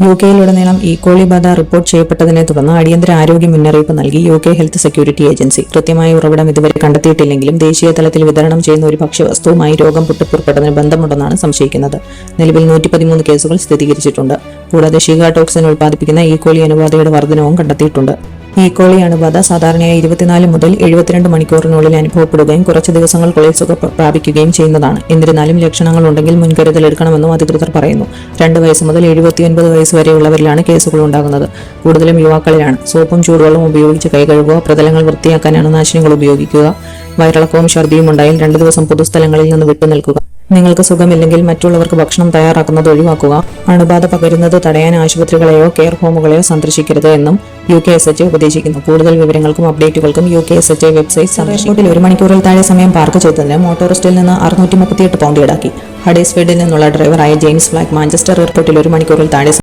യുകെയിലുടനീളം E. coli ബാധ report ചെയ്യപ്പെട്ടതിനെ തുടർന്ന് അടിയന്തര ആരോഗ്യ മുന്നറിയിപ്പ് നൽകി യുകെ ഹെൽത്ത് സെക്യൂരിറ്റി ഏജൻസി. കൃത്യമായ ഉറവിടം ഇതുവരെ കണ്ടെത്തിയിട്ടില്ലെങ്കിലും ദേശീയ തലത്തിൽ വിതരണം ചെയ്യുന്ന ഒരു ഭക്ഷ്യവസ്തുവുമായി രോഗം പൊട്ടിപ്പുറപ്പെട്ടതിന് ബന്ധമുണ്ടെന്നാണ് സംശയിക്കുന്നത്. നിലവിൽ 113 കേസുകൾ സ്ഥിരീകരിച്ചിട്ടുണ്ട്. കൂടാതെ ഷിഗ ടോക്സിൻ ഉൽപ്പാദിപ്പിക്കുന്ന ഈക്കോളി അണുബാധയുടെ വർധനവും കണ്ടെത്തിയിട്ടുണ്ട്. ഈക്കോളി അണുബാധ സാധാരണയായി 24 മുതൽ 72 മണിക്കൂറിനുള്ളിൽ അനുഭവപ്പെടുകയും കുറച്ച് ദിവസങ്ങൾക്കുള്ളിൽ സുഖം പ്രാപിക്കുകയും ചെയ്യുന്നതാണ്. എന്നിരുന്നാലും ലക്ഷണങ്ങൾ ഉണ്ടെങ്കിൽ മുൻകരുതൽ എടുക്കണമെന്നും അധികൃതർ പറയുന്നു. 2 വയസ്സ് മുതൽ 79 വയസ്സ് വരെയുള്ളവരിലാണ് കേസുകൾ ഉണ്ടാകുന്നത്. കൂടുതലും യുവാക്കളിലാണ്. സോപ്പും ചൂടുവെള്ളവും ഉപയോഗിച്ച് കൈ കഴുകുക, പ്രതലങ്ങൾ വൃത്തിയാക്കാൻ അണുനാശിനികൾ ഉപയോഗിക്കുക. വയറിളക്കവും ഛർദിയും ഉണ്ടായാൽ 2 ദിവസം പൊതുസ്ഥലങ്ങളിൽ നിന്ന് വിട്ടുനിൽക്കുക. നിങ്ങൾക്ക് സുഖമില്ലെങ്കിൽ മറ്റുള്ളവർക്ക് ഭക്ഷണം തയ്യാറാക്കുന്നത് ഒഴിവാക്കുക. അണുബാധ പകരുന്നത് തടയാൻ ആശുപത്രികളെയോ കെയർ ഹോമുകളെയോ സന്ദർശിക്കരുത് എന്നും UKSHA ഉപദേശിക്കുന്നു. കൂടുതൽ വിവരങ്ങൾക്കും അപ്ഡേറ്റുകൾക്കും UKSHA വെബ്സൈറ്റ് സന്ദർശിക്കുക. 1 മണിക്കൂറിൽ താഴെ സമയം പാർക്ക് ചെയ്തതിന് മോട്ടോറിസ്റ്റിൽ നിന്ന് 638 പൗണ്ട് ഈടാക്കി. ഹഡേഴ്സ്ഫീൽഡിൽ നിന്നുള്ള ഡ്രൈവറായ ജെയിംസ് ഫ്ലാക്ക് മാഞ്ചസ്റ്റർ എയർപോർട്ടിൽ 1 മണിക്കൂറിൽ താഴെ